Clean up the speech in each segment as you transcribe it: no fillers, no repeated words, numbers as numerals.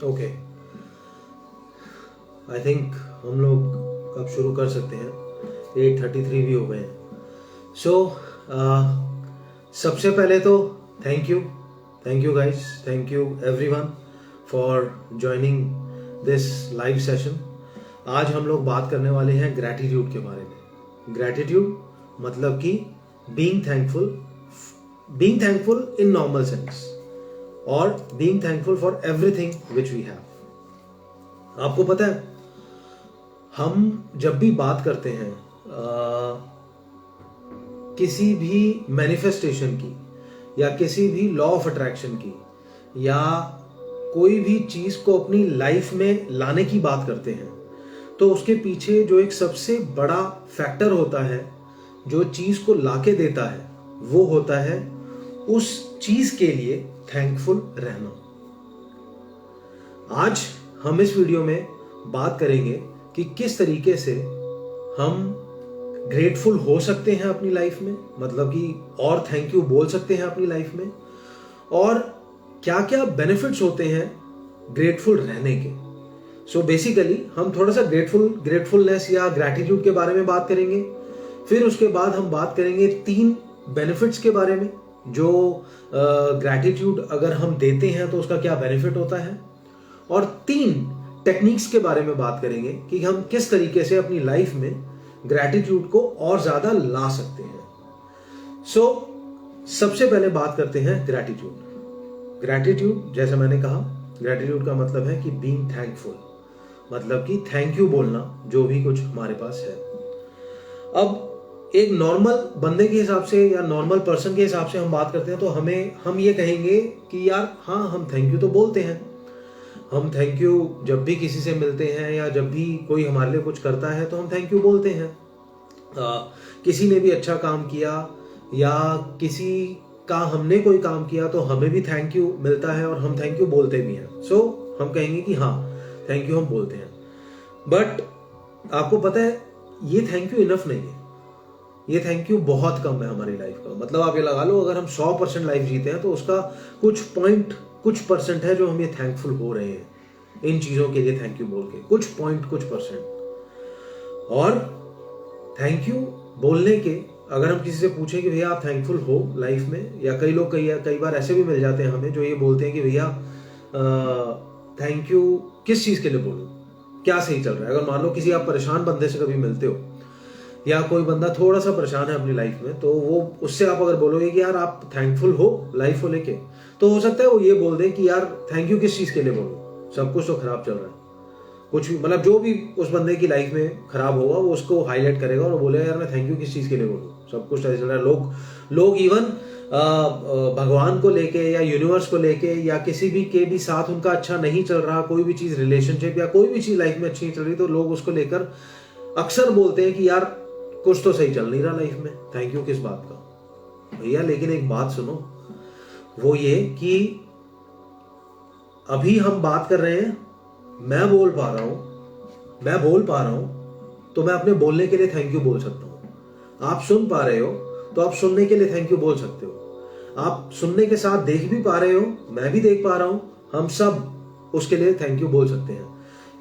Okay, I think हम लोग अब शुरू कर सकते हैं। 8:33 भी हो गए हैं। सो सबसे पहले तो thank you guys, thank you everyone for joining this live session. आज हम लोग बात करने वाले हैं ग्रैटिट्यूड के बारे में। ग्रैटिट्यूड मतलब कि being thankful in normal sense और being thankful for everything which we have. आपको पता है, हम जब भी बात करते हैं किसी भी मैनिफेस्टेशन की या किसी भी लॉ ऑफ अट्रैक्शन की या कोई भी चीज को अपनी लाइफ में लाने की बात करते हैं, तो उसके पीछे जो एक सबसे बड़ा फैक्टर होता है जो चीज को लाके देता है, वो होता है उस चीज के लिए थैंकफुल रहना। आज हम इस वीडियो में बात करेंगे कि किस तरीके से हम ग्रेटफुल हो सकते हैं अपनी लाइफ में, मतलब कि और थैंक यू बोल सकते हैं अपनी लाइफ में, और क्या क्या बेनिफिट्स होते हैं ग्रेटफुल रहने के। सो बेसिकली हम थोड़ा सा ग्रेटफुलनेस या ग्रैटिट्यूड के बारे में बात करेंगे। फिर उसके बाद हम बात करेंगे 3 बेनिफिट्स के बारे में, जो ग्रैटिट्यूड अगर हम देते हैं तो उसका क्या बेनिफिट होता है, और 3 टेक्निक्स के बारे में बात करेंगे कि हम किस तरीके से अपनी लाइफ में ग्रैटिट्यूड को और ज्यादा ला सकते हैं। सो सबसे पहले बात करते हैं ग्रैटिट्यूड। ग्रैटिट्यूड, जैसे मैंने कहा, ग्रैटिट्यूड का मतलब है कि बीइंग थैंकफुल, मतलब कि थैंक यू बोलना जो भी कुछ हमारे पास है। अब एक नॉर्मल बंदे के हिसाब से या नॉर्मल पर्सन के हिसाब से हम बात करते हैं तो हम ये कहेंगे कि यार हाँ, हम थैंक यू तो बोलते हैं। हम थैंक यू जब भी किसी से मिलते हैं या जब भी कोई हमारे लिए कुछ करता है तो हम थैंक यू बोलते हैं। किसी ने भी अच्छा काम किया या किसी का हमने कोई काम किया तो हमें भी थैंक यू मिलता है और हम थैंक यू बोलते भी हैं। सो हम कहेंगे कि हाँ, थैंक यू हम बोलते हैं। बट आपको पता है, ये थैंक यू इनफ नहीं है। ये थैंक यू बहुत कम है हमारी लाइफ का। मतलब आप ये लगा लो, अगर हम 100% लाइफ जीते हैं तो उसका कुछ परसेंट है जो हम ये थैंकफुल हो रहे हैं इन चीजों के लिए थैंक यू बोल के, कुछ परसेंट। और थैंक यू बोलने के, अगर हम किसी से पूछें कि भैया आप थैंकफुल हो लाइफ में, या कई लोग कई बार ऐसे भी मिल जाते हैं हमें जो ये बोलते हैं कि भैया थैंक यू किस चीज के लिए बोलूं, क्या सही चल रहा है। अगर मान लो किसी आप परेशान बंदे से कभी मिलते हो या कोई बंदा थोड़ा सा परेशान है अपनी लाइफ में, तो वो उससे आप अगर बोलोगे कि यार आप थैंकफुल हो लाइफ को लेके, तो हो सकता है वो ये बोल दे कि यार थैंक यू किस चीज के लिए बोलूं, सब कुछ तो खराब चल रहा है। कुछ भी, मतलब जो भी उस बंदे की लाइफ में खराब होगा वो उसको हाईलाइट करेगा और बोलेगा यार मैं थैंक यू किस चीज के लिए बोलूं, सब कुछ चल रहा है। लोग इवन भगवान को लेके या यूनिवर्स को लेके या किसी भी के भी साथ उनका अच्छा नहीं चल रहा, कोई भी चीज रिलेशनशिप या कोई भी चीज लाइफ में अच्छी नहीं चल रही, तो लोग उसको लेकर अक्सर बोलते हैं कि यार कुछ तो सही चल नहीं रहा लाइफ में, थैंक यू किस बात का। भैया लेकिन एक बात सुनो, वो ये कि अभी हम बात कर रहे हैं, मैं बोल पा रहा हूं तो मैं अपने बोलने के लिए थैंक यू बोल सकता हूं। आप सुन पा रहे हो तो आप सुनने के लिए थैंक यू बोल सकते हो। आप सुनने के साथ देख भी पा रहे हो, मैं भी देख पा रहा हूं, हम सब उसके लिए थैंक यू बोल सकते हैं।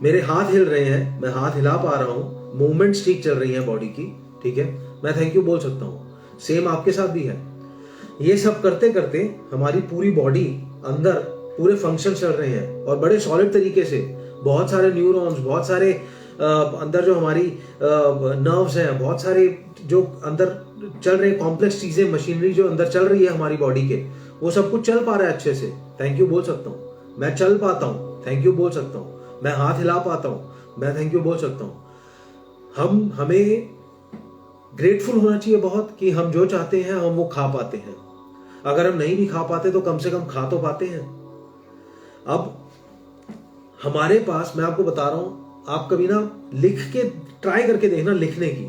मेरे हाथ हिल रहे हैं, मैं हाथ हिला पा रहा हूं, मूवमेंट्स ठीक चल रही हैं बॉडी की, ठीक है, मैं थैंक यू बोल सकता हूं। सेम आपके साथ भी है। ये सब करते करते हमारी पूरी बॉडी अंदर पूरे फंक्शन चल रहे हैं और बड़े सॉलिड तरीके से, बहुत सारे न्यूरॉन्स, बहुत सारे अंदर जो हमारी नर्व्स हैं, बहुत सारे जो अंदर चल रहे कॉम्प्लेक्स चीजें, मशीनरी जो अंदर चल रही है हमारी बॉडी के, वो सब कुछ चल पा रहा है अच्छे से, थैंक यू बोल सकता हूँ। मैं चल पाता हूँ, थैंक यू बोल सकता हूँ। मैं हाथ हिला पाता हूँ, मैं थैंक यू बोल सकता हूँ। हमें ग्रेटफुल होना चाहिए बहुत कि हम जो चाहते हैं हम वो खा पाते हैं। अगर हम नहीं भी खा पाते तो कम से कम खा तो पाते हैं। अब हमारे पास, मैं आपको बता रहा हूं, आप कभी ना लिख के ट्राई करके देखना, लिखने की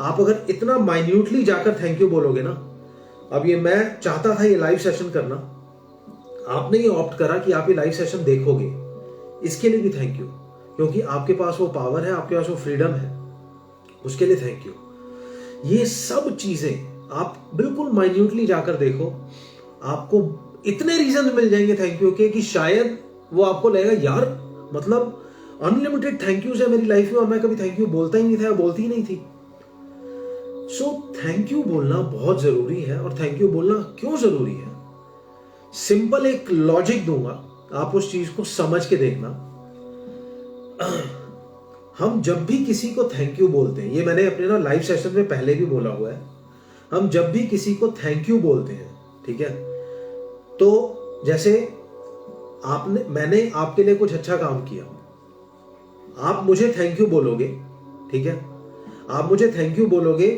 आप अगर इतना माइन्यूटली जाकर थैंक यू बोलोगे ना। अब ये मैं चाहता था ये लाइव सेशन करना, आपने ये ऑप्ट करा कि आप ये लाइव सेशन देखोगे, इसके लिए भी थैंक यू, क्योंकि आपके पास वो पावर है, आपके पास वो फ्रीडम है, उसके लिए थैंक यू। ये सब चीजें आप बिल्कुल माइन्यूटली जाकर देखो, आपको इतने रीजन मिल जाएंगे थैंक यू के कि शायद वो आपको लगेगा यार मतलब अनलिमिटेड थैंक यूज है मेरी लाइफ में और मैं कभी थैंक यू बोलता ही नहीं था या बोलती ही नहीं थी। सो थैंक यू बोलना बहुत जरूरी है। और थैंक यू बोलना क्यों जरूरी है, सिंपल एक लॉजिक दूंगा, आप उस चीज को समझ के देखना। हम जब भी किसी को थैंक यू बोलते हैं, ये मैंने अपने ना लाइव सेशन में पहले भी बोला हुआ है, हम जब भी किसी को थैंक यू बोलते हैं, ठीक है, तो जैसे मैंने आपके लिए कुछ अच्छा काम किया, आप मुझे थैंक यू बोलोगे, ठीक है, आप मुझे थैंक यू बोलोगे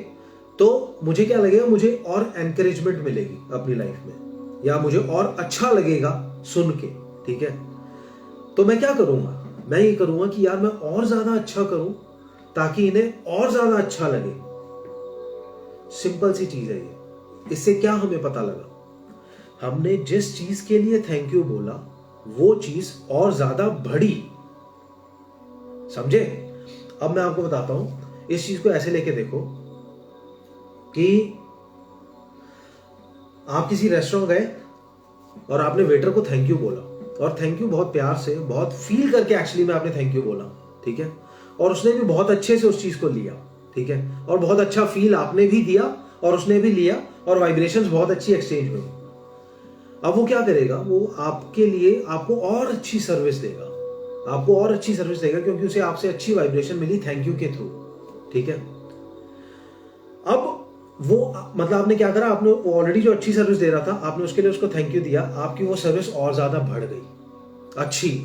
तो मुझे क्या लगेगा, मुझे और एनकरेजमेंट मिलेगी अपनी लाइफ में, या मुझे और अच्छा लगेगा सुन के, ठीक है। तो मैं क्या करूंगा, मैं ये करूंगा कि यार मैं और ज्यादा अच्छा करूं ताकि इन्हें और ज्यादा अच्छा लगे। सिंपल सी चीज है ये। इससे क्या हमें पता लगा, हमने जिस चीज के लिए थैंक यू बोला वो चीज और ज्यादा बढ़ी। समझे? अब मैं आपको बताता हूं, इस चीज को ऐसे लेके देखो कि आप किसी रेस्टोरेंट गए और आपने वेटर को थैंक यू बोला, और थैंक यू बहुत प्यार से, बहुत फील करके एक्चुअली में आपने थैंक यू बोला, ठीक है, और उसने भी बहुत अच्छे से उस चीज को लिया, ठीक है, और बहुत अच्छा फील आपने भी दिया और उसने भी लिया और वाइब्रेशंस बहुत अच्छी एक्सचेंज हुई। अब वो क्या करेगा, वो आपके लिए आपको और अच्छी सर्विस देगा, आपको और अच्छी सर्विस देगा क्योंकि उसे आपसे अच्छी वाइब्रेशन मिली थैंक यू के थ्रू, ठीक है। अब वो मतलब आपने क्या करा, आपने ऑलरेडी जो अच्छी सर्विस दे रहा था, आपने उसके लिए उसको थैंक यू दिया, आपकी वो सर्विस और ज्यादा बढ़ गई,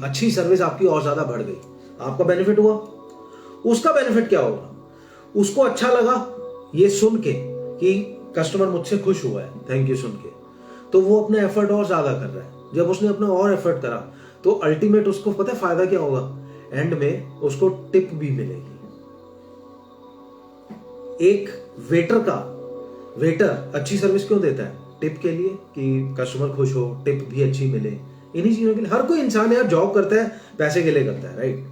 अच्छी सर्विस आपकी और ज्यादा बढ़ गई, आपका बेनिफिट हुआ। उसका बेनिफिट क्या होगा, उसको अच्छा लगा ये सुन के कि कस्टमर मुझसे खुश हुआ है थैंक यू सुन के, तो वो अपना एफर्ट और ज्यादा कर रहा है। जब उसने अपना और एफर्ट करा तो अल्टीमेट उसको पता है फायदा क्या होगा, एंड में उसको टिप भी मिलेगी। एक वेटर अच्छी सर्विस क्यों देता है, टिप के लिए, कि कस्टमर खुश हो, टिप भी अच्छी मिले, इन्हीं चीजों के लिए। हर कोई इंसान यार जॉब करता है पैसे के लिए करता है, राइट।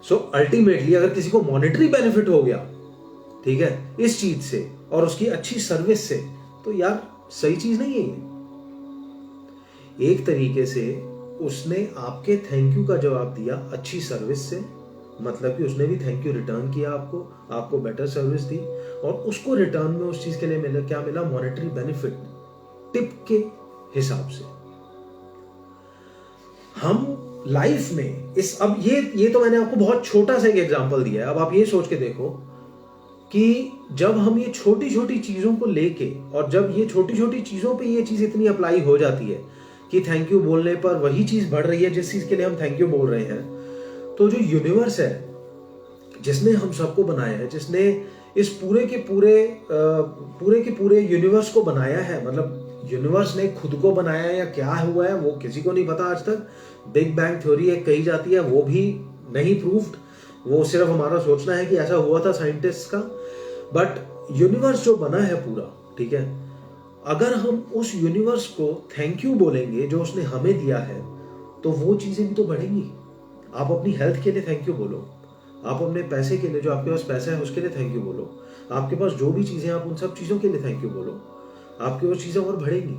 सो अल्टीमेटली अगर किसी को मॉनेटरी बेनिफिट हो गया, ठीक है, इस चीज से और उसकी अच्छी सर्विस से, तो यार सही चीज नहीं है ये। एक तरीके से उसने आपके थैंक यू का जवाब दिया अच्छी सर्विस से, मतलब कि उसने भी थैंक यू रिटर्न किया आपको बेटर सर्विस दी, और उसको रिटर्न में उस चीज के लिए मिला, क्या मिला, मॉनेटरी बेनिफिट टिप के हिसाब से। हम लाइफ में अब ये तो मैंने आपको बहुत छोटा सा एक एग्जांपल दिया है। अब आप ये सोच के देखो कि जब हम ये छोटी छोटी चीजों को लेके, और जब ये छोटी छोटी चीजों पे ये चीज इतनी अप्लाई हो जाती है कि थैंक यू बोलने पर वही चीज बढ़ रही है जिस चीज के लिए हम थैंक यू बोल रहे हैं, तो जो यूनिवर्स है जिसने हम सबको बनाया है, जिसने इस पूरे के पूरे यूनिवर्स को बनाया है, मतलब यूनिवर्स ने खुद को बनाया या क्या हुआ है वो किसी को नहीं पता आज तक। बिग बैंग थ्योरी एक कही जाती है, वो भी नहीं प्रूव्ड, वो सिर्फ हमारा सोचना है कि ऐसा हुआ था साइंटिस्ट का। बट यूनिवर्स जो बना है पूरा, ठीक है, अगर हम उस यूनिवर्स को थैंक यू बोलेंगे जो उसने हमें दिया है, तो वो चीजें भी तो बढ़ेंगी। आप अपनी हेल्थ के लिए थैंक यू बोलो, आप अपने पैसे के लिए, जो आपके पास पैसा है उसके लिए थैंक यू बोलो, आपके पास जो भी चीजें, आप उन सब चीजों के लिए थैंक यू बोलो, आपकी वो चीजें और बढ़ेंगी।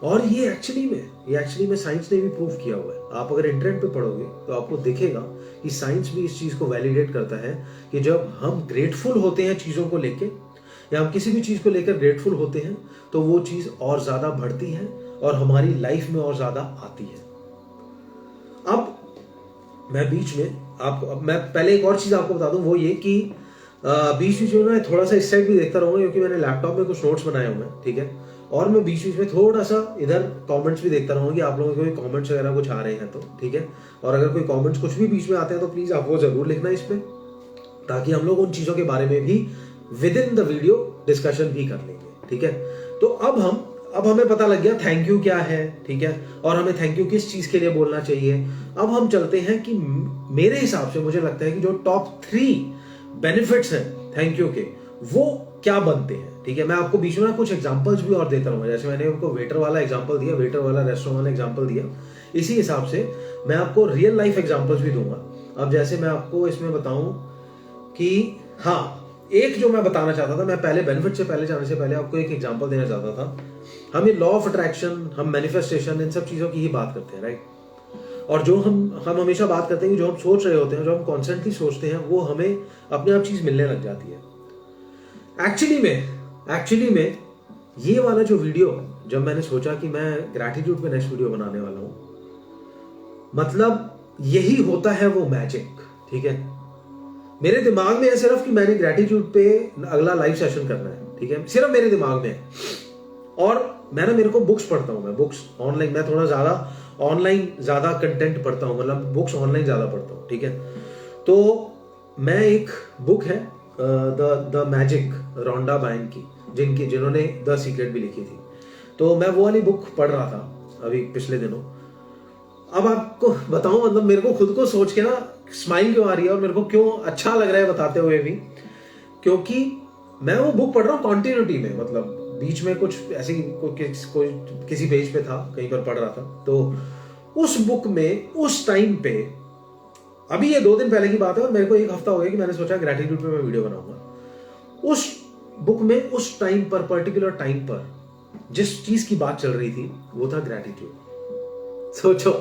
और ये एक्चुअली में साइंस ने भी प्रूव किया हुआ है। आप अगर इंटरनेट पे पढ़ोगे तो आपको दिखेगा कि साइंस भी इस चीज को वैलिडेट करता है कि जब हम ग्रेटफुल होते हैं चीजों को लेके, या हम किसी भी चीज को लेकर ग्रेटफुल होते हैं, तो वो चीज और ज्यादा बढ़ती है और हमारी लाइफ में और ज्यादा आती है। अब मैं बीच में मैं पहले एक और चीज आपको बता दूं, वो ये कि बीच बीच में मैं थोड़ा सा इस साइड भी देखता रहूंगा क्योंकि मैंने लैपटॉप में कुछ नोट्स बनाए हुए हैं, ठीक है, और मैं बीच बीच में थोड़ा सा इधर कमेंट्स भी देखता रहूंगा कि आप लोगों के कोई कमेंट्स वगैरह कुछ आ रहे हैं तो, ठीक है, और अगर कोई कमेंट्स कुछ भी बीच में आते हैं तो प्लीज आप वो जरूर लिखना इस पे, ताकि हम लोग उन चीजों के बारे में भी with in the video discussion भी कर लेंगे, ठीक है। तो अब हमें पता लग गया थैंक यू क्या है, ठीक है, और हमें थैंक यू किस चीज के लिए बोलना चाहिए। अब हम चलते हैं कि मेरे हिसाब से मुझे लगता है कि जो टॉप 3 बेनिफिट्स हैं थैंक यू के, वो क्या बनते हैं, ठीक है। मैं आपको बीच में कुछ एग्जांपल्स भी और देता रहूंगा, जैसे मैंने आपको वेटर वाला एग्जांपल दिया, वेटर वाला रेस्टोरेंट वाला एग्जांपल दिया, इसी हिसाब से मैं आपको रियल लाइफ एग्जांपल्स भी दूंगा। अब जैसे मैं आपको इसमें बताऊं कि हाँ, एक जो मैं बताना चाहता था, मैं पहले बेनिफिट से पहले जाने से पहले आपको एक एग्जांपल देना चाहता था। हम ये लॉ ऑफ अट्रैक्शन, हम मैनिफेस्टेशन, इन सब चीजों की ही बात करते हैं, राइट। और जो हम हमेशा बात करते हैं कि जो हम सोच रहे होते हैं, जो हम कॉन्स्टेंटली सोचते हैं, वो हमें अपने आप चीज मिलने लग जाती है। एक्चुअली में ये वाला जो वीडियो, जब मैंने सोचा कि मैं ग्रैटिट्यूड पे नेक्स्ट वीडियो बनाने वाला हूं, मतलब यही होता है वो मैजिक। ठीक है, मेरे दिमाग में है सिर्फ कि मैंने ग्रैटिट्यूड पे अगला लाइव सेशन करना है। ठीक है, सिर्फ मेरे दिमाग में है। और मेरे को बुक्स पढ़ता हूं, मैं बुक्स ऑनलाइन, मैं थोड़ा ज्यादा ऑनलाइन ज्यादा कंटेंट पढ़ता हूं, मतलब बुक्स ऑनलाइन ज्यादा पढ़ता हूं। ठीक है, तो मैं एक बुक है द मैजिक, रोंडा बायन की, जिन्होंने द सीक्रेट भी लिखी थी, तो मैं वो वाली बुक पढ़ रहा था अभी पिछले दिनों। अब आपको बताऊं, मतलब मेरे को खुद को सोच के ना स्माइल क्यों आ रही है और मेरे को क्यों अच्छा लग रहा है बताते हुए भी, क्योंकि मैं वो बुक पढ़ रहा हूँ कॉन्टिन्यूटी में, मतलब बीच में कुछ ऐसी किसी पेज पे था, कहीं पर पढ़ रहा था, तो उस बुक में उस टाइम पे, अभी ये 2 दिन पहले की बात है और मेरे को 1 हफ्ता हो गया कि मैंने सोचा ग्रैटिट्यूड पे मैं वीडियो बनाऊंगा। उस बुक में उस टाइम पर, पर्टिकुलर टाइम पर जिस चीज की बात चल रही थी वो था ग्रैटिट्यूड। सोचो,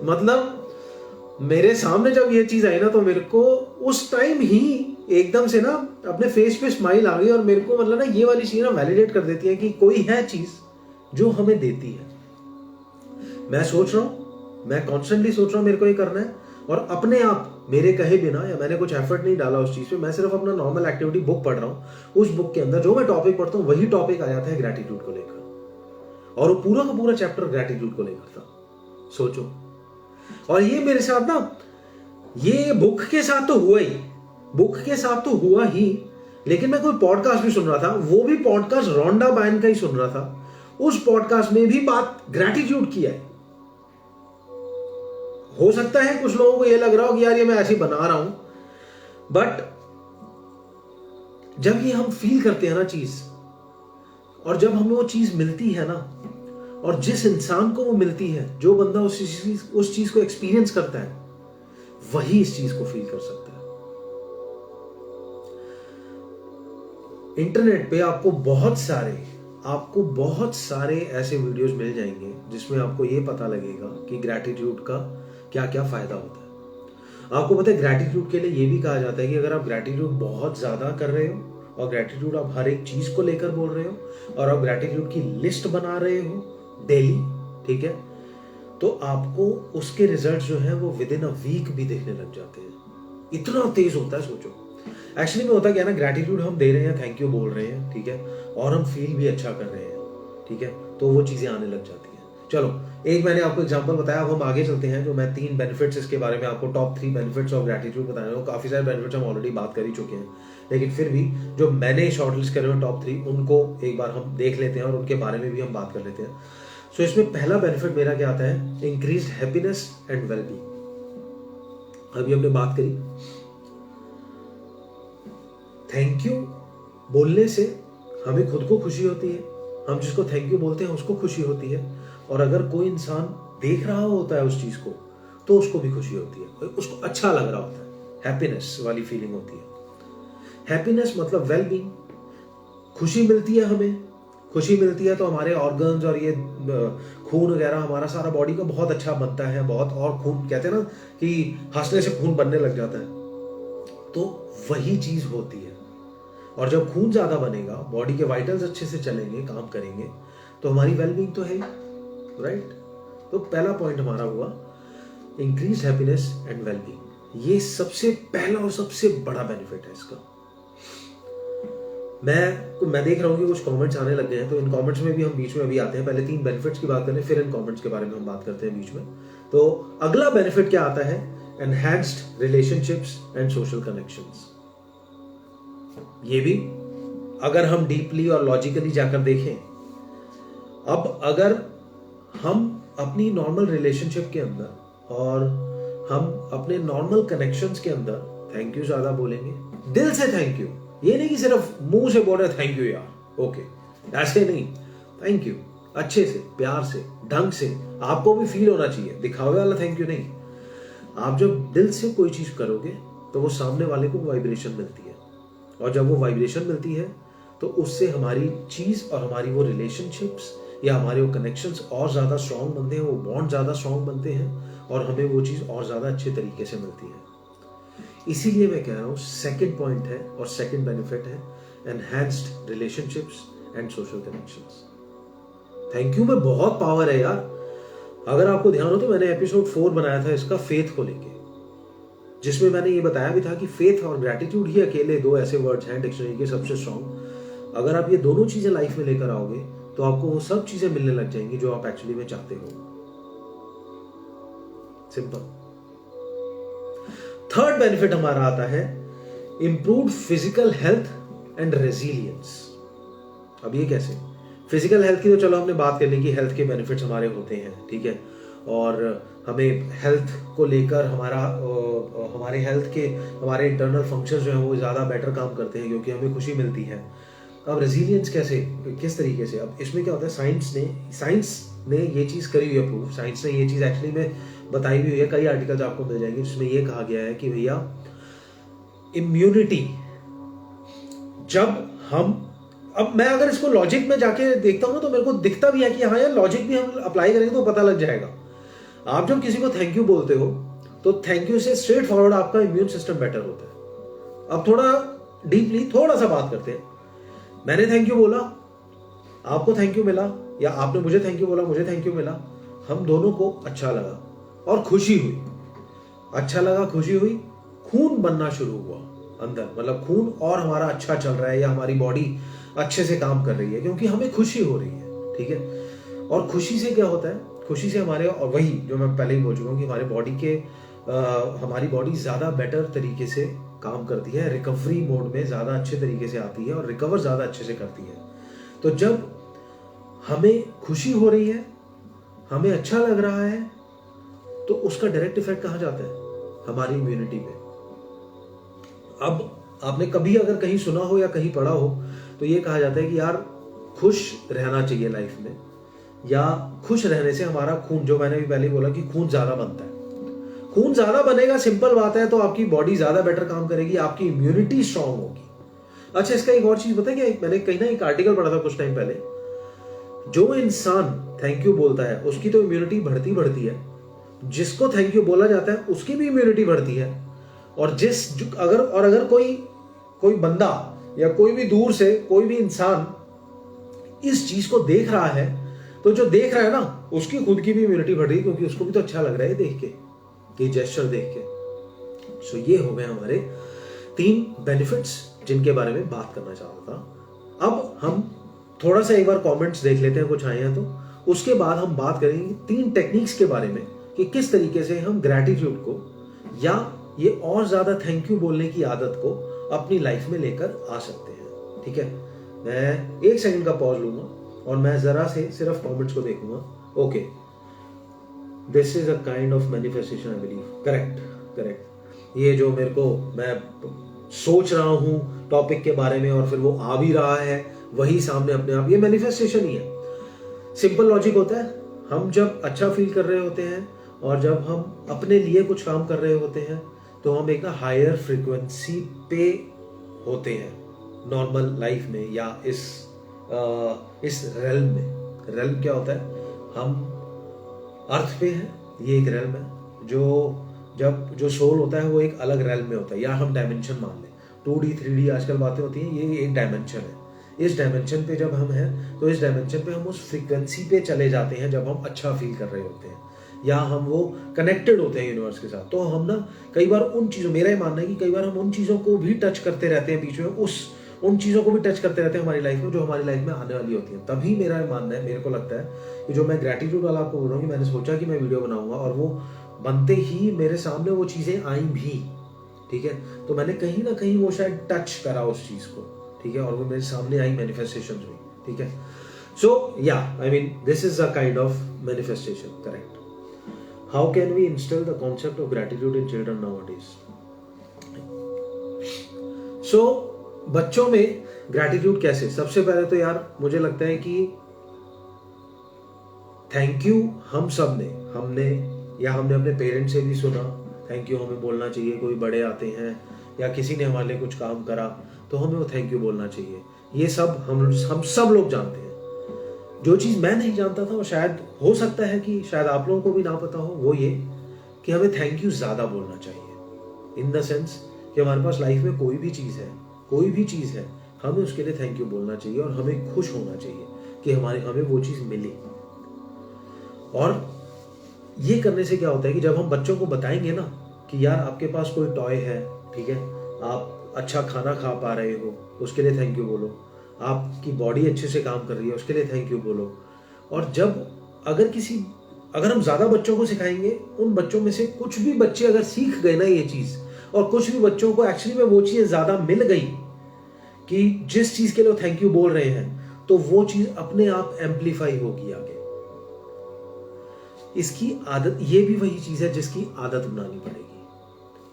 मतलब मेरे सामने जब ये चीज आई ना, तो मेरे को उस टाइम ही एकदम से ना अपने फेस पे स्माइल आ गई, और मेरे को मतलब ना ये वाली चीज ना वैलिडेट कर देती है कि कोई है चीज जो हमें देती है। मैं सोच रहा हूं, मैं कॉन्स्टेंटली सोच रहा हूं मेरे को ये करना है, और अपने आप मेरे कहे बिना, या मैंने कुछ एफर्ट नहीं डाला उस चीज पे, मैं सिर्फ अपना नॉर्मल एक्टिविटी बुक पढ़ रहा हूं। उस बुक के अंदर जो मैं टॉपिक पढ़ता हूं वही टॉपिक आ जाता है ग्रैटिट्यूड को लेकर, और वो पूरा का पूरा चैप्टर ग्रैटिट्यूड को लेकर था। सोचो, और ये मेरे साथ ना, ये बुक के साथ तो हुआ ही, बुक के साथ तो हुआ ही, लेकिन मैं कोई पॉडकास्ट भी सुन रहा था, वो भी पॉडकास्ट रोंडा बायन का ही सुन रहा था। उस पॉडकास्ट में भी बात ग्रैटिट्यूड की है। हो सकता है कुछ लोगों को ये लग रहा हो कि यार ये मैं ऐसे ही बना रहा हूं, बट जब ये हम फील करते हैं ना चीज, और जब हमें वो चीज मिलती है ना, और जिस इंसान को वो मिलती है, जो बंदा उस चीज को एक्सपीरियंस करता है, वही इस चीज को फील कर सकता है। इंटरनेट पे आपको बहुत सारे ऐसे वीडियोस मिल जाएंगे जिसमें आपको ये पता लगेगा कि ग्रैटिट्यूड का क्या क्या फायदा होता है। आपको पता है, ग्रैटिट्यूड के लिए ये भी कहा जाता है कि अगर आप ग्रैटिट्यूड बहुत ज्यादा कर रहे हो, और ग्रैटिट्यूड आप हर एक चीज को लेकर बोल रहे हो, और आप ग्रैटिट्यूड की लिस्ट बना रहे हो डेली, ठीक है, तो आपको उसके रिजल्ट जो है वो विद इन अ वीक भी देखने लग जाते हैं। इतना तेज होता है, सोचो। एक्चुअली में होता क्या है ना, ग्रैटिट्यूड हम दे रहे हैं, थैंक यू बोल रहे हैं, ठीक है, और हम फील भी अच्छा कर रहे हैं, ठीक है, तो वो चीजें आने लग जाती हैं। चलो, एक मैंने आपको एग्जांपल बताया, अब हम आगे चलते हैं। जो मैं 3 बेनिफिट्स इसके बारे में आपको, टॉप 3 बेनिफिट्स ऑफ ग्रैटिट्यूड बताने हूँ। काफी सारे बेनिफिट्स हम ऑलरेडी बात कर ही चुके हैं, लेकिन फिर भी जो मैंने शॉर्टलिस्ट करे हुए टॉप 3, उनको एक बार हम देख लेते हैं और उनके बारे में भी हम बात कर लेते हैं। सो इसमें पहला बेनिफिट मेरा क्या आता है, इंक्रीज्ड हैप्पीनेस एंड वेलबींग। अभी हमने बात करी, थैंक यू बोलने से हमें खुद को खुशी होती है, हम जिसको थैंक यू बोलते हैं उसको खुशी होती है, और अगर कोई इंसान देख रहा होता है उस चीज को, तो उसको भी खुशी होती है, उसको अच्छा लग रहा होता है, हैप्पीनेस वाली फीलिंग होती है। हैप्पीनेस मतलब वेलबींग, खुशी मिलती है, हमें खुशी मिलती है तो हमारे ऑर्गन्स और ये खून वगैरह, हमारा सारा बॉडी का बहुत अच्छा बनता है, बहुत, और खून कहते हैं ना कि हंसने से खून बनने लग जाता है, तो वही चीज होती है। और जब खून ज्यादा बनेगा, बॉडी के वाइटल्स अच्छे से चलेंगे, काम करेंगे, तो हमारी वेलबींग तो है, राइट। तो पहला पॉइंट हमारा हुआ इंक्रीज हैप्पीनेस एंड वेलबींग। ये सबसे पहला और सबसे बड़ा बेनिफिट है इसका। मैं देख रहा हूं कि कुछ कमेंट्स आने लग गए हैं, तो इन कमेंट्स में भी हम बीच में अभी आते हैं। पहले 3 बेनिफिट्स की बात करें, फिर इन कमेंट्स के बारे में हम बात करते हैं बीच में। तो अगला बेनिफिट क्या आता है, enhanced relationships and social connections. ये भी अगर हम डीपली और लॉजिकली जाकर देखें, अब अगर हम अपनी नॉर्मल रिलेशनशिप के अंदर और हम अपने नॉर्मल कनेक्शंस के अंदर थैंक यू ज्यादा बोलेंगे, दिल से थैंक यू, ये नहीं कि सिर्फ मुंह से बोल रहे थैंक यू यार, ओके, ऐसे नहीं, थैंक यू अच्छे से, प्यार से, ढंग से, आपको भी फील होना चाहिए, दिखावे वाला थैंक यू नहीं। आप जब दिल से कोई चीज करोगे तो वो सामने वाले को वाइब्रेशन मिलती है, और जब वो वाइब्रेशन मिलती है तो उससे हमारी चीज और हमारी वो रिलेशनशिप्स या हमारे वो कनेक्शंस और ज़्यादा स्ट्रांग बनते हैं, वो बॉन्ड ज़्यादा स्ट्रांग बनते हैं और हमें वो चीज़ और ज़्यादा अच्छे तरीके से मिलती है। इसीलिए मैं कह रहा हूँ सेकंड पॉइंट है और सेकंड बेनिफिट है enhanced relationships and social connections. Thank you में बहुत पावर है यार। अगर आपको ध्यान हो तो मैंने एपिसोड 4 बनाया था इसका फेथ को लेके, जिसमें मैंने ये बताया भी था कि फेथ और ग्रैटिट्यूड ही अकेले दो ऐसे वर्ड्स हैं डिक्शनरी के सबसे स्ट्रॉन्ग। अगर आप ये दोनों चीजें लाइफ में लेकर आओगे तो आपको वो सब चीजें मिलने लग जाएंगी जो आप एक्चुअली में चाहते हो। सिंपल। थर्ड बेनिफिट हमारा आता है improved physical health and resilience. अब ये कैसे? फिजिकल हेल्थ की तो चलो हमने बात कर ली कि हेल्थ के बेनिफिट्स हमारे होते हैं, ठीक है, और हमें हेल्थ को लेकर हमारे हेल्थ के हमारे इंटरनल फंक्शंस जो हैं वो ज़्यादा बेटर काम करते हैं क्योंकि हमें खुशी मिलती है। अब रेजिलियंस कैसे, किस तरीके से? अब इसमें क्या होता है, साइंस ने ये चीज़ करी हुई है प्रूव, साइंस ने ये चीज़ एक्चुअली में बताई हुई है, कई आर्टिकल्स आपको मिल जाएंगे जिसमें ये कहा गया है कि भैया इम्यूनिटी जब हम, अब मैं अगर इसको लॉजिक में जाके देखता हूँ ना तो मेरे को दिखता भी है कि हाँ यार लॉजिक भी हम अप्लाई करेंगे तो पता लग जाएगा। आप जब किसी को थैंक यू बोलते हो तो थैंक यू से स्ट्रेट फॉरवर्ड आपका इम्यून सिस्टम बेटर होता है। अब थोड़ा डीपली थोड़ा सा बात करते हैं। मैंने थैंक यू बोला, आपको थैंक यू मिला, या आपने मुझे थैंक यू बोला, मुझे थैंक यू मिला, हम दोनों को अच्छा लगा और खुशी हुई। अच्छा लगा, खुशी हुई, खून बनना शुरू हुआ अंदर, मतलब खून और हमारा अच्छा चल रहा है या हमारी बॉडी अच्छे से काम कर रही है क्योंकि हमें खुशी हो रही है, ठीक है। और खुशी से क्या होता है, खुशी से हमारे, और वही जो मैं पहले ही बोल चुका हूँ कि हमारी बॉडी ज़्यादा बेटर तरीके से काम करती है, रिकवरी मोड में ज़्यादा अच्छे तरीके से आती है और रिकवर ज़्यादा अच्छे से करती है। तो जब हमें खुशी हो रही है, हमें अच्छा लग रहा है, तो उसका डायरेक्ट इफेक्ट कहाँ जाता है? हमारी इम्यूनिटी पे। अब आपने कभी अगर कहीं सुना हो या कहीं पढ़ा हो तो ये कहा जाता है कि यार खुश रहना चाहिए लाइफ में, या खुश रहने से हमारा खून, जो मैंने भी पहले बोला कि खून ज्यादा बनता है, खून ज्यादा बनेगा, सिंपल बात है, तो आपकी बॉडी ज्यादा बेटर काम करेगी, आपकी इम्यूनिटी स्ट्रांग होगी। अच्छा, इसका एक और चीज पता है क्या, मैंने कहीं ना एक आर्टिकल पढ़ा था कुछ टाइम पहले, जो इंसान थैंक यू बोलता है उसकी तो इम्यूनिटी बढ़ती है, जिसको थैंक यू बोला जाता है उसकी भी इम्यूनिटी बढ़ती है, और अगर कोई बंदा या कोई भी दूर से कोई भी इंसान इस चीज को देख रहा है तो जो देख रहा है ना उसकी खुद की भी इम्यूनिटी बढ़ रही है क्योंकि उसको भी तो अच्छा लग रहा है देख के, ये जेस्चर देख के। सो ये हो गए हमारे 3 बेनिफिट्स जिनके बारे में बात करना चाह रहा था। अब हम थोड़ा सा एक बार कमेंट्स देख लेते हैं, कुछ आए हैं तो उसके बाद हम बात करेंगे 3 टेक्निक्स के बारे में कि किस तरीके से हम ग्रैटिट्यूड को या ये और ज्यादा थैंक यू बोलने की आदत को अपनी लाइफ में लेकर आ सकते हैं। ठीक है, मैं 1 सेकंड का पॉज लूंगा और मैं जरा से सिर्फ कमेंट्स को देखूंगा। Okay, this is a kind of manifestation I believe. Correct. ये जो मैं सोच रहा हूं टॉपिक के बारे में और फिर वो आ भी रहा है वही सामने अपने आप, ये मैनिफेस्टेशन ही है। सिंपल लॉजिक होता है, हम जब अच्छा फील कर रहे होते हैं और जब हम अपने लिए कुछ काम कर रहे होते हैं तो हम एक हायर फ्रीक्वेंसी पे होते हैं नॉर्मल लाइफ में या इस रेल्म में। रेल्म क्या होता है, हम अर्थ पे हैं, ये एक रेल्म है। जो सोल होता है वो एक अलग रेल्म में होता है, या हम डायमेंशन मान लें, 2D 3D आजकल बातें होती हैं, ये एक डायमेंशन है। इस डायमेंशन पे जब हम हैं तो इस डायमेंशन पे हम उस फ्रीक्वेंसी पे चले जाते हैं जब हम अच्छा फील कर रहे होते हैं या हम वो कनेक्टेड होते हैं यूनिवर्स के साथ। तो हम ना कई बार उन चीज़ों, मेरा ये मानना है कि कई बार हम उन चीज़ों को भी टच करते रहते हैं बीच में, उन चीज़ों को भी टच करते रहते हैं हमारी लाइफ में जो हमारी लाइफ में आने वाली होती है। तभी मेरा मानना है, मेरे को लगता है कि जो मैं ग्रैटिट्यूड वाला आपको बोल रहा हूँ कि मैंने सोचा कि मैं वीडियो बनाऊंगा और वो बनते ही मेरे सामने वो चीज़ें आई भी, ठीक है, तो मैंने कहीं ना कहीं वो शायद टच करा उस चीज़ को, ठीक है, और वो मेरे सामने आई, मैनिफेस्टेशन हुई, ठीक है। सो या I mean this is a kind of manifestation, correct. How can we install the concept of gratitude in children nowadays? So बच्चों में ग्रैटिट्यूड कैसे? सबसे पहले तो यार मुझे लगता है कि थैंक यू हम सब ने, हमने अपने पेरेंट्स से भी सुना थैंक यू हमें बोलना चाहिए। कोई बड़े आते हैं या किसी ने हमारे लिए कुछ काम करा तो हमें वो थैंक यू बोलना चाहिए। ये सब हम सब लोग जानते हैं। जो चीज़ मैं नहीं जानता था, और शायद हो सकता है कि शायद आप लोगों को भी ना पता हो, वो ये कि हमें थैंक यू ज़्यादा बोलना चाहिए। इन द सेंस कि हमारे पास लाइफ में कोई भी चीज़ है, हमें उसके लिए थैंक यू बोलना चाहिए और हमें खुश होना चाहिए कि हमें वो चीज़ मिली। और ये करने से क्या होता है कि जब हम बच्चों को बताएंगे ना कि यार आपके पास कोई टॉय है, ठीक है, आप अच्छा खाना खा पा रहे हो, उसके लिए थैंक यू बोलो, आपकी बॉडी अच्छे से काम कर रही है, उसके लिए थैंक यू बोलो। और अगर हम ज़्यादा बच्चों को सिखाएंगे, उन बच्चों में से कुछ भी बच्चे अगर सीख गए ना ये चीज़, और कुछ भी बच्चों को एक्चुअली में वो चीज़ ज़्यादा मिल गई कि जिस चीज़ के लिए वो थैंक यू बोल रहे हैं, तो वो चीज़ अपने आप एम्पलीफाई होगी आगे। इसकी आदत, ये भी वही चीज़ है जिसकी आदत बनानी पड़ेगी।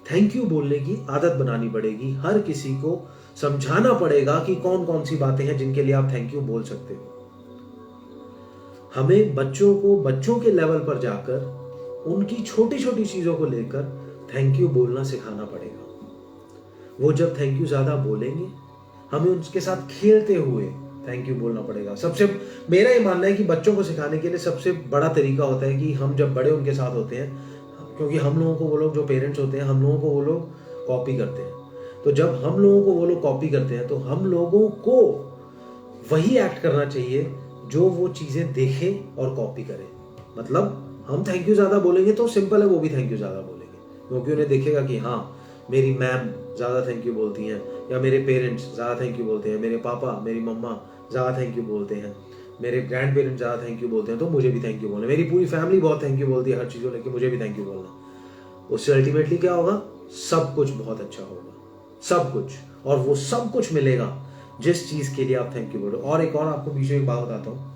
थैंक यू बोलने की आदत बनानी पड़ेगी। हर किसी को समझाना पड़ेगा कि कौन कौन सी बातें हैं जिनके लिए आप थैंक यू बोल सकते हो। हमें बच्चों के लेवल पर जाकर उनकी छोटी छोटी चीज़ों को लेकर थैंक यू बोलना सिखाना पड़ेगा। वो जब थैंक यू ज़्यादा बोलेंगे, हमें उनके साथ खेलते हुए थैंक यू बोलना पड़ेगा। मेरा ये मानना है कि बच्चों को सिखाने के लिए सबसे बड़ा तरीका होता है कि हम जब बड़े उनके साथ होते हैं, क्योंकि हम लोगों को वो लोग जो पेरेंट्स होते हैं, हम लोगों को वो लोग कॉपी करते हैं। तो जब हम लोगों को वो लोग कॉपी करते हैं, तो हम लोगों को वही एक्ट करना चाहिए जो वो चीज़ें देखें और कॉपी करें। मतलब हम थैंक यू ज़्यादा बोलेंगे तो सिंपल है, वो भी थैंक यू ज़्यादा बोलेंगे, क्योंकि उन्हें देखेगा कि हाँ मेरी मैम ज़्यादा थैंक यू बोलती हैं, या मेरे पेरेंट्स ज़्यादा थैंक यू बोलते हैं, मेरे पापा मेरी मम्मा ज़्यादा थैंक यू बोलते हैं, मेरे ग्रैंड पेरेंट्स ज़्यादा थैंक यू बोलते हैं, तो मुझे भी थैंक यू बोलना, मेरी पूरी फैमिली बहुत थैंक यू बोलती है हर चीज़ को लेकर, मुझे भी थैंक यू बोलना। उससे अल्टीमेटली क्या होगा? सब कुछ बहुत अच्छा होगा, सब कुछ। और वो सब कुछ मिलेगा जिस चीज़ के लिए आप थैंक यू बोलो। और एक और आपको बीच में एक बात बताता हूँ,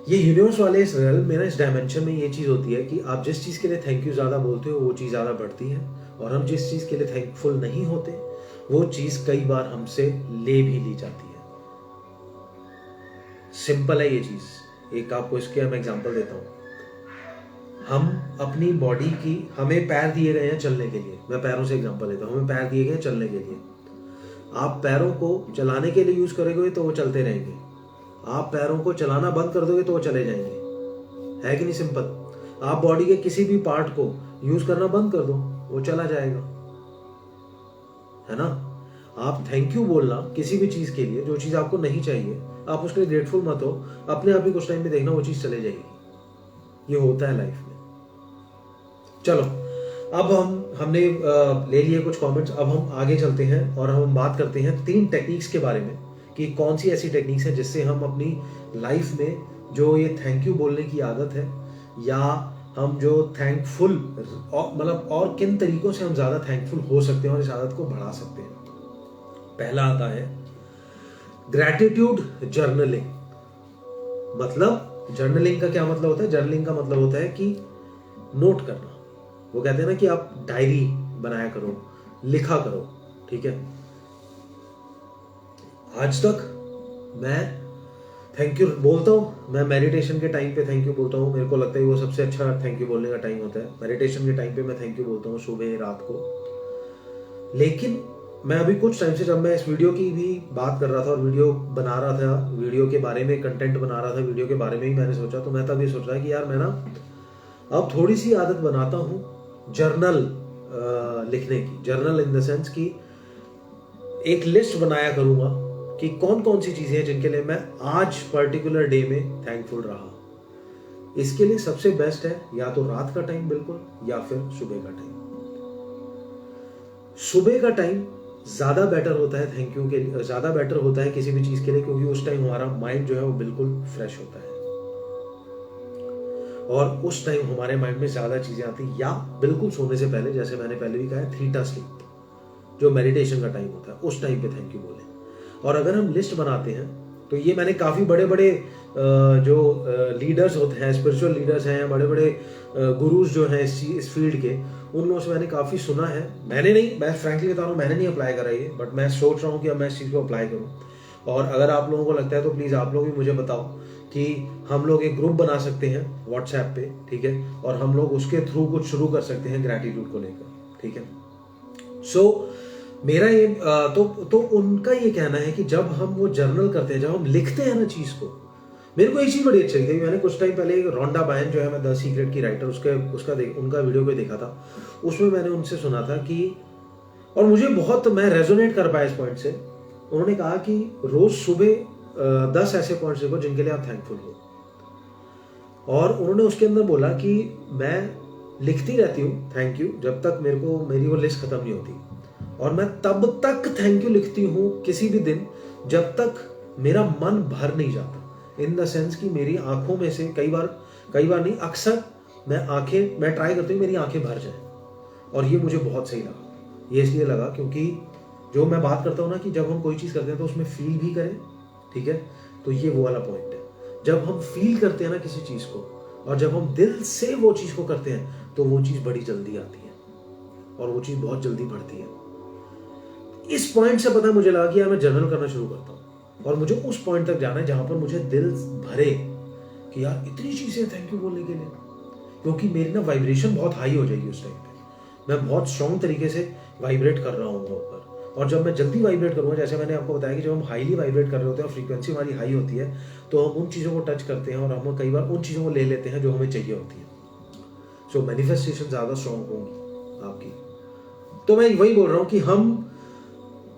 ये यूनिवर्स वाले इस रियल्म में ना, इस डायमेंशन में ये चीज़ होती है कि आप जिस चीज़ के लिए थैंक यू ज़्यादा बोलते हो वो चीज़ ज़्यादा बढ़ती है, और हम जिस चीज़ के लिए थैंकफुल नहीं होते वो चीज़ कई बार हमसे ले भी ली जाती है। सिंपल है ये चीज़। एक आपको इसके मैं एग्जांपल देता हूँ। हम अपनी बॉडी की, हमें पैर दिए गए हैं चलने के लिए, मैं पैरों से एग्जांपल देता हूँ, हमें पैर दिए गए हैं चलने के लिए। आप पैरों को चलाने के लिए यूज़ करोगे तो वो चलते रहेंगे, आप पैरों को चलाना बंद कर दोगे तो वो चले जाएंगे। है कि नहीं सिंपल? आप बॉडी के किसी भी पार्ट को यूज़ करना बंद कर दो, वो चला जाएगा, है ना? आप थैंक यू बोलना किसी भी चीज़ के लिए, जो चीज़ आपको नहीं चाहिए, आप उसके लिए ग्रेटफुल मत हो, अपने आप ही कुछ टाइम में देखना वो चीज़ चले जाएगी। ये होता है लाइफ में। चलो, अब हमने ले लिए कुछ कमेंट्स, अब हम आगे चलते हैं और हम बात करते हैं 3 टेक्निक्स के बारे में कि कौन सी ऐसी टेक्निक्स है जिससे हम अपनी लाइफ में जो ये थैंक यू बोलने की आदत है, या हम जो थैंकफुल, मतलब और किन तरीकों से हम ज़्यादा थैंकफुल हो सकते हैं और इस आदत को बढ़ा सकते हैं। पहला आता है ग्रैटिट्यूड जर्नलिंग। मतलब जर्नलिंग का क्या मतलब होता है? जर्नलिंग का मतलब होता है कि नोट करना। वो कहते हैं ना कि आप डायरी बनाया करो, लिखा करो, ठीक है। आज तक मैं थैंक यू बोलता हूँ, मैं मेडिटेशन के टाइम पे थैंक यू बोलता हूँ। मेरे को लगता है वो सबसे अच्छा थैंक यू बोलने का टाइम होता है। मेडिटेशन के टाइम पे मैं थैंक यू बोलता हूँ, सुबह रात को। लेकिन मैं अभी कुछ टाइम से, जब मैं इस वीडियो की भी बात कर रहा था और वीडियो बना रहा था, वीडियो के बारे में कंटेंट बना रहा था, वीडियो के बारे में ही मैंने सोचा, तो मैं तब ये सोच रहा कि यार मैं ना अब थोड़ी सी आदत बनाता हूँ जर्नल लिखने की। जर्नल इन द सेंस कि एक लिस्ट बनाया करूँगा कि कौन कौन सी चीज़ें हैं जिनके लिए मैं आज पर्टिकुलर डे में थैंकफुल रहा। इसके लिए सबसे बेस्ट है या तो रात का टाइम बिल्कुल, या फिर सुबह का टाइम। सुबह का टाइम ज़्यादा बेटर होता है थैंक यू के लिए, ज़्यादा बेटर होता है किसी भी चीज़ के लिए, क्योंकि उस टाइम हमारा माइंड जो है वो बिल्कुल फ्रेश होता है और उस टाइम हमारे माइंड में ज़्यादा चीज़ें आती हैं। या बिल्कुल सोने से पहले, जैसे मैंने पहले भी कहा है, थीटा स्लीप, जो मेडिटेशन का टाइम होता है, उस टाइम पे थैंक यू बोलें। और अगर हम लिस्ट बनाते हैं, तो ये मैंने काफ़ी बड़े बड़े जो लीडर्स होते हैं, स्पिरिचुअल लीडर्स हैं, बड़े बड़े गुरुज जो हैं इस फील्ड के, उन लोगों से मैंने काफ़ी सुना है। मैंने नहीं, मैं फ्रैंकली बता रहा हूँ, मैंने नहीं अप्लाई करा ये, बट मैं सोच रहा हूँ कि अब मैं इस चीज़ को अप्लाई करूँ। और अगर आप लोगों को लगता है तो प्लीज़ आप लोग भी मुझे बताओ कि हम लोग एक ग्रुप बना सकते हैं व्हाट्सएप पे, ठीक है, और हम लोग उसके थ्रू कुछ शुरू कर सकते हैं ग्रैटिट्यूड को लेकर, ठीक है। सो मेरा ये तो उनका ये कहना है कि जब हम वो जर्नल करते हैं, जब हम लिखते हैं ना चीज़ को, मेरे को एक चीज बड़ी अच्छी लगी, मैंने कुछ टाइम पहले रोंडा बायन जो है, मैं द सीक्रेट की राइटर, उनका वीडियो पे देखा था। उसमें मैंने उनसे सुना था कि, और मुझे बहुत, मैं रेजोनेट कर पाया इस पॉइंट से। उन्होंने कहा कि रोज सुबह 10 ऐसे पॉइंट्स लिखो जिनके लिए आप थैंकफुल हो। और उन्होंने उसके अंदर बोला कि मैं लिखती रहती हूँ थैंक यू जब तक मेरी वो लिस्ट खत्म नहीं होती, और मैं तब तक थैंक यू लिखती हूँ किसी भी दिन जब तक मेरा मन भर नहीं जाता। इन द सेंस कि मेरी आंखों में से कई बार नहीं, अक्सर मैं ट्राई करती हूँ मेरी आंखें भर जाए, और ये मुझे बहुत सही लगा। ये इसलिए लगा क्योंकि जो मैं बात करता हूँ ना कि जब हम कोई चीज़ करते हैं तो उसमें फील भी करें, ठीक है, तो ये वो वाला पॉइंट है। जब हम फील करते हैं ना किसी चीज़ को, और जब हम दिल से वो चीज़ को करते हैं, तो वो चीज़ बड़ी जल्दी आती है और वो चीज़ बहुत जल्दी बढ़ती है। इस पॉइंट से पता है मुझे लगा कि यार मैं जर्नल करना शुरू करता हूँ, और मुझे उस पॉइंट तक जाना है जहां पर मुझे दिल भरे कि यार इतनी चीजें थैंक यू बोलने के लिए, क्योंकि मेरी ना वाइब्रेशन बहुत हाई हो जाएगी उस टाइम पे। मैं बहुत स्ट्रॉन्ग तरीके से वाइब्रेट कर रहा हूँ ऊपर, और जब मैं जल्दी वाइब्रेट करूँगा, जैसे मैंने आपको बताया कि जब हम हाईली वाइब्रेट कर रहे होते हैं और फ्रीक्वेंसी हमारी हाई होती है, तो हम उन चीज़ों को टच करते हैं और हम कई बार उन चीज़ों को ले लेते हैं जो हमें चाहिए होती है। सो मैनिफेस्टेशन ज़्यादा स्ट्रॉन्ग होंगी आपकी। तो मैं वही बोल रहा हूँ कि हम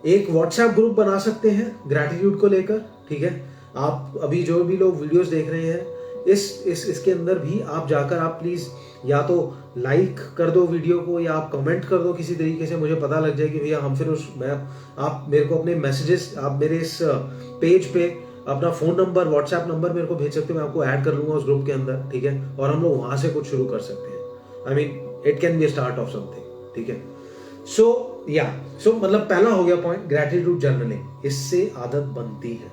एक व्हाट्सएप ग्रुप बना सकते हैं ग्रैटिट्यूड को लेकर, ठीक है। आप अभी जो भी लोग वीडियोस देख रहे हैं, इसके अंदर भी आप जाकर आप प्लीज या तो लाइक कर दो वीडियो को, या आप कमेंट कर दो किसी तरीके से, मुझे पता लग जाए कि भैया हम फिर आप मेरे को अपने मैसेजेस, आप मेरे इस पेज पे अपना फोन नंबर, व्हाट्सएप नंबर मेरे को भेज सकते हो, मैं आपको ऐड कर लूंगा उस ग्रुप के अंदर, ठीक है, और हम लोग वहां से कुछ शुरू कर सकते हैं। I mean it can be start of something, ठीक है। सो मतलब पहला हो गया पॉइंट ग्रैटिट्यूड जर्नलिंग, इससे आदत बनती है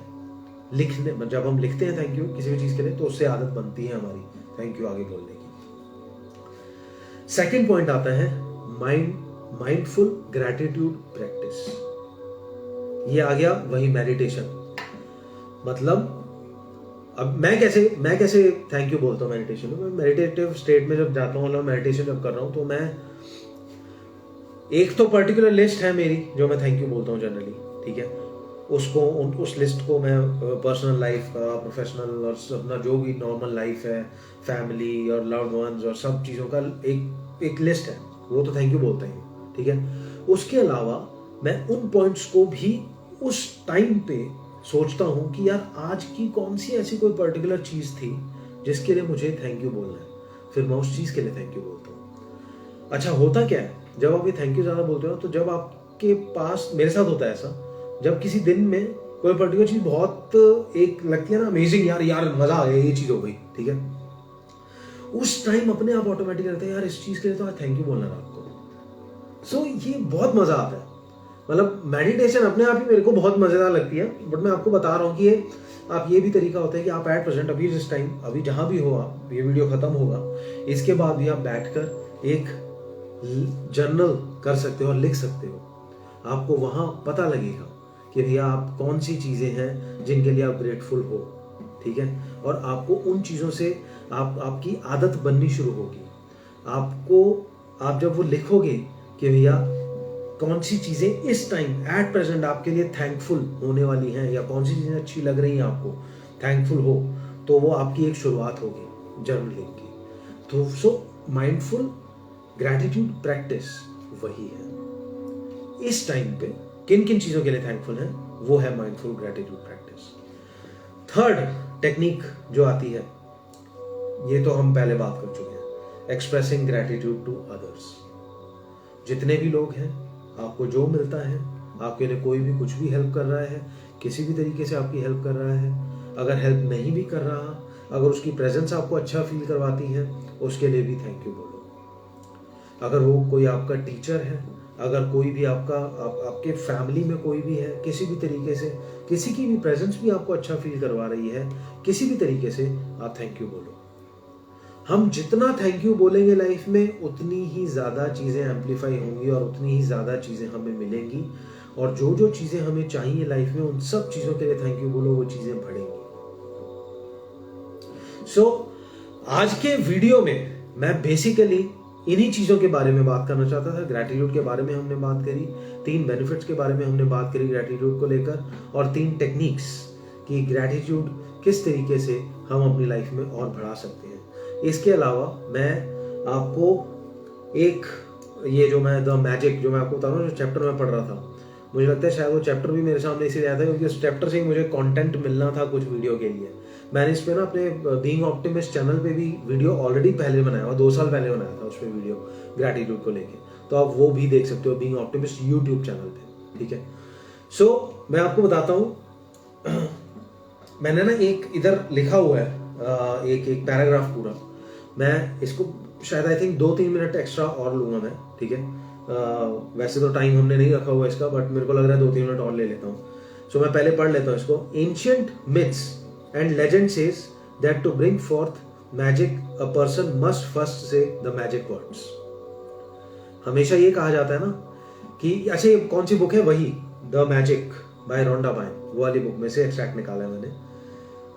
लिखने, जब हम लिखते हैं थैंक यू किसी भी चीज के लिए, तो उससे आदत बनती है हमारी थैंक यू आगे बोलने की। सेकंड पॉइंट आता है माइंडफुल ग्रैटिट्यूड प्रैक्टिस। ये आ गया वही मेडिटेशन। मतलब अब मैं कैसे थैंक यू बोलता हूँ मेडिटेशन में। मेडिटेटिव स्टेट में जब जाता हूँ, मेडिटेशन जब कर रहा हूँ, तो मैं एक तो पर्टिकुलर लिस्ट है मेरी जो मैं थैंक यू बोलता हूँ जनरली, ठीक है। उस लिस्ट को मैं पर्सनल लाइफ का, प्रोफेशनल और अपना जो भी नॉर्मल लाइफ है, फैमिली और लव्ड वंस और सब चीज़ों का एक लिस्ट है, वो तो थैंक यू बोलता ही, ठीक है। उसके अलावा मैं उन पॉइंट्स को भी उस टाइम पे सोचता हूँ कि यार आज की कौन सी ऐसी कोई पर्टिकुलर चीज़ थी जिसके लिए मुझे थैंक यू बोलना है, फिर मैं उस चीज़ के लिए थैंक यू बोलता हूँ। अच्छा, होता क्या है जब आप ये थैंक यू ज़्यादा बोलते हो, तो जब आपके पास, मेरे साथ होता है ऐसा, जब किसी दिन में कोई पर्टिकुलर चीज़ बहुत एक लगती है ना अमेजिंग, यार मज़ा आ गया, ये चीज़ हो गई, ठीक है, उस टाइम अपने आप ऑटोमेटिक रहता है यार इस चीज़ के लिए तो आज थैंक यू बोलना रात को। सो ये बहुत मज़ा आता है। मतलब मेडिटेशन अपने आप ही मेरे को बहुत मज़ेदार लगती है, बट मैं आपको बता रहा हूँ कि आप ये भी तरीका होता है कि आप एट प्रेजेंट अभी जिस टाइम, अभी जहाँ भी हो आप, ये वीडियो खत्म होगा, इसके बाद भी आप बैठकर एक जर्नल कर सकते हो और लिख सकते हो। आपको वहाँ पता लगेगा कि भैया आप कौन सी चीज़ें हैं जिनके लिए आप ग्रेटफुल हो, ठीक है, और आपको उन चीज़ों से आपकी आदत बननी शुरू होगी। आप जब वो लिखोगे कि भैया कौन सी चीज़ें इस टाइम एट प्रेजेंट आपके लिए थैंकफुल होने वाली हैं, या कौन सी चीज़ें अच्छी लग रही हैं आपको थैंकफुल हो, तो वो आपकी एक शुरुआत होगी जर्नलिंग की। तो सो माइंडफुल ग्रैटिट्यूड प्रैक्टिस वही है। इस टाइम पे किन किन चीज़ों के लिए थैंकफुल हैं, वो है mindful gratitude practice. Third technique जो आती है, ये तो हम पहले बात कर चुके हैं, एक्सप्रेसिंग ग्रैटिट्यूड टू अदर्स। जितने भी लोग हैं, आपको जो मिलता है, आपके लिए कोई भी कुछ भी हेल्प कर रहा है, किसी भी तरीके से आपकी हेल्प कर रहा है, अगर हेल्प नहीं भी कर रहा, अगर उसकी प्रेजेंस आपको अच्छा फील करवाती है, उसके लिए भी थैंक यू बोलो। अगर वो कोई आपका टीचर है, अगर कोई भी आपके फैमिली में कोई भी है, किसी भी तरीके से किसी की भी प्रेजेंस भी आपको अच्छा फील करवा रही है, किसी भी तरीके से आप थैंक यू बोलो। हम जितना थैंक यू बोलेंगे लाइफ में, उतनी ही ज़्यादा चीज़ें एम्पलीफाई होंगी और उतनी ही ज़्यादा चीज़ें हमें मिलेंगी, और जो जो चीज़ें हमें चाहिए लाइफ में, उन सब चीज़ों के लिए थैंक यू बोलो, वो चीज़ें बढ़ेंगी। सो आज के वीडियो में मैं बेसिकली इन्हीं चीज़ों के बारे में बात करना चाहता था। ग्रैटिट्यूड के बारे में हमने बात करी, 3 बेनिफिट्स के बारे में हमने बात करी ग्रैटिट्यूड को लेकर, और 3 टेक्निक्स कि ग्रैटिट्यूड किस तरीके से हम अपनी लाइफ में और बढ़ा सकते हैं। इसके अलावा मैं आपको एक ये जो मैं द मैजिक जो मैं आपको बता रहा हूँ, जो चैप्टर में पढ़ रहा था, मुझे लगता है शायद वो चैप्टर भी मेरे सामने इसीलिए आया था क्योंकि उस चैप्टर से ही मुझे कंटेंट मिलना था कुछ वीडियो के लिए। मैंने इस पे ना अपने बीइंग ऑप्टिमिस्ट चैनल पे भी वीडियो ऑलरेडी पहले बनाया हुआ, 2 साल पहले बनाया था उस पर वीडियो ग्रैटिट्यूड को लेके, तो आप वो भी देख सकते हो बीइंग ऑप्टिमिस्ट यूट्यूब चैनल पे, ठीक है। सो मैं आपको बताता हूँ, मैंने ना एक इधर लिखा हुआ है एक पैराग्राफ पूरा, मैं इसको शायद आई थिंक 2-3 मिनट एक्स्ट्रा और लूंगा मैं, ठीक है। वैसे तो टाइम हमने नहीं रखा हुआ इसका, बट मेरे को लग रहा है 2-3 मिनट और ले लेता हूँ। सो मैं पहले पढ़ लेता हूँ इसको। Ancient myths and legend says that to bring forth magic a person must first say the magic words. हमेशा ये कहा जाता है ना कि अच्छा, ये कौन सी बुक है, वही the magic by Rhonda Byrne, वो वाली बुक में से एक्सट्रैक्ट निकाला है मैंने।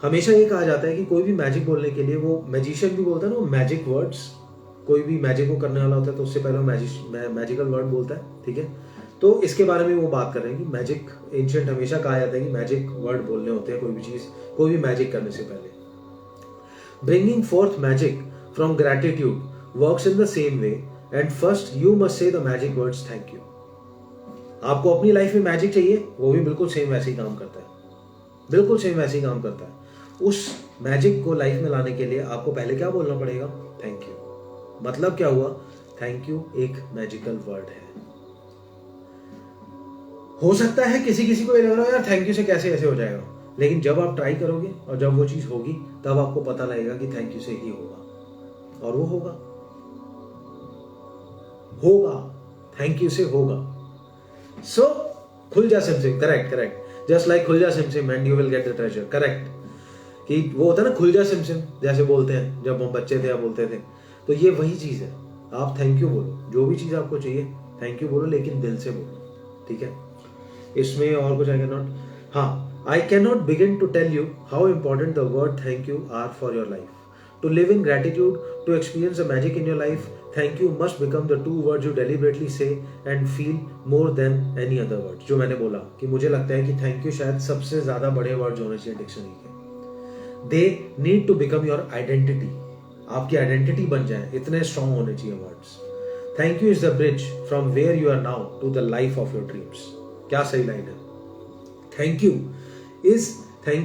हमेशा ये कहा जाता है कि कोई भी मैजिक बोलने के लिए, वो मैजिशियन भी बोलता है ना, वो मैजिक वर्ड्स, कोई भी मैजिक को करने वाला होता है तो उससे पहले वो मैजिकल वर्ड बोलता है, ठीक है। तो इसके बारे में वो बात कर रहे हैं कि मैजिक, एंशिएंट हमेशा कहा जाता है कि मैजिक वर्ड बोलने होते हैं कोई भी चीज, कोई भी मैजिक करने से पहले। Bringing fourth magic from gratitude works in the same way and first you must say the magic words thank you. आपको अपनी लाइफ में मैजिक चाहिए, वो भी बिल्कुल सेम वैसे ही काम करता है, बिल्कुल सेम वैसे ही काम करता है। उस मैजिक को लाइफ में लाने के लिए आपको पहले क्या बोलना पड़ेगा, थैंक यू। मतलब क्या हुआ, थैंक यू एक मैजिकल वर्ड है। हो सकता है किसी किसी को ये लग रहा है यार थैंक यू से कैसे ऐसे हो जाएगा, लेकिन जब आप ट्राई करोगे और जब वो चीज होगी तब आपको पता लगेगा कि थैंक यू से ही होगा, और वो होगा, थैंक यू से होगा। सो खुल जा SIM SIM, correct, just like खुल जा SIM SIM and you will get the treasure, correct. कि वो होता है ना खुल जा सिम सिम, जैसे बोलते हैं जब हम बच्चे थे या बोलते थे, तो ये वही चीज है। आप थैंक यू बोलो, जो भी चीज आपको चाहिए थैंक यू बोलो, लेकिन दिल से बोलो, ठीक है। इसमें और कुछ I can not begin to tell you how important the word thank you are for your life. To live in gratitude, to experience a magic in your life, thank you must become the 2 words you deliberately say and feel more than any other word. जो मैंने बोला कि मुझे लगता है कि thank you शायद सबसे ज्यादा बड़े वर्ड्स होने चाहिए डिक्शनरी के। They need to become your identity, आपकी आइडेंटिटी बन जाए, इतने स्ट्रॉन्ग होने चाहिए words. Thank you is the bridge from where you are now to the life of your dreams. क्या सही लाइन है, thank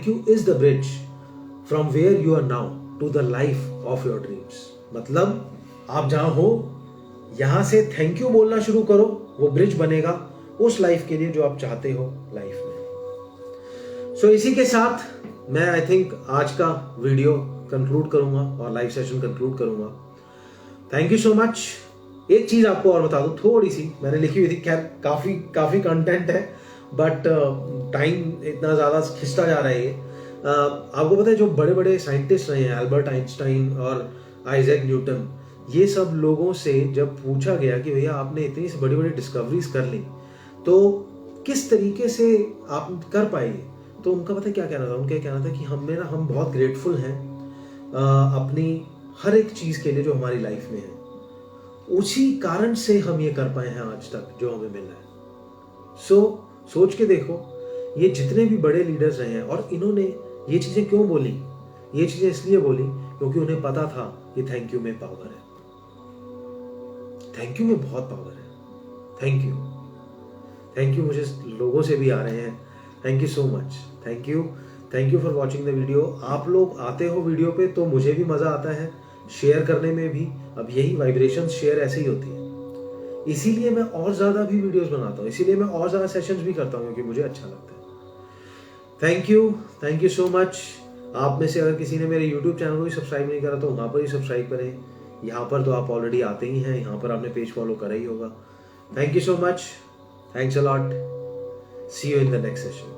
you is the bridge from where you are now to the life of your dreams. मतलब आप जहां हो यहां से thank you बोलना शुरू करो, वो ब्रिज बनेगा उस लाइफ के लिए जो आप चाहते हो लाइफ में। सो इसी के साथ मैं आई थिंक आज का वीडियो कंक्लूड करूंगा और लाइव सेशन कंक्लूड करूंगा। Thank you so much. एक चीज आपको और बता दूं, थोड़ी सी मैंने लिखी हुई थी, खैर काफी कंटेंट है, बट टाइम इतना ज्यादा खिंचता जा रहा है ये। आपको पता है जो बड़े बड़े साइंटिस्ट रहे हैं, अल्बर्ट आइंस्टाइन और आइजैक न्यूटन, ये सब लोगों से जब पूछा गया कि भैया आपने इतनी बड़ी बड़ी डिस्कवरीज कर ली, तो किस तरीके से आप कर पाए, तो उनका पता है क्या कहना था, उनका कहना था कि हम बहुत ग्रेटफुल हैं अपनी हर एक चीज के लिए जो हमारी लाइफ में है, उसी कारण से हम ये कर पाए हैं आज तक जो हमें मिला है। सोच के देखो, ये जितने भी बड़े लीडर्स रहे हैं, और इन्होंने ये चीजें क्यों बोली, ये चीजें इसलिए बोली क्योंकि उन्हें पता था कि थैंक यू में पावर है, थैंक यू में बहुत पावर है। थैंक यू मुझे लोगों से भी आ रहे हैं, thank you so much, thank you for watching the video. आप लोग आते हो वीडियो पे तो मुझे भी मजा आता है, शेयर करने में भी। अब यही वाइब्रेशन शेयर ऐसे ही होती है, इसीलिए मैं और ज्यादा भी वीडियोस बनाता हूँ, इसीलिए मैं और ज्यादा सेशंस भी करता हूँ क्योंकि मुझे अच्छा लगता है। Thank you so much. आप में से अगर किसी ने मेरे यूट्यूब चैनल को भी सब्सक्राइब नहीं करा तो वहां पर ही सब्सक्राइब करें, यहाँ पर तो आप ऑलरेडी आते ही हैं, यहाँ पर आपने पेज फॉलो करा ही होगा। Thank you so much, thanks a lot, see you in the next session.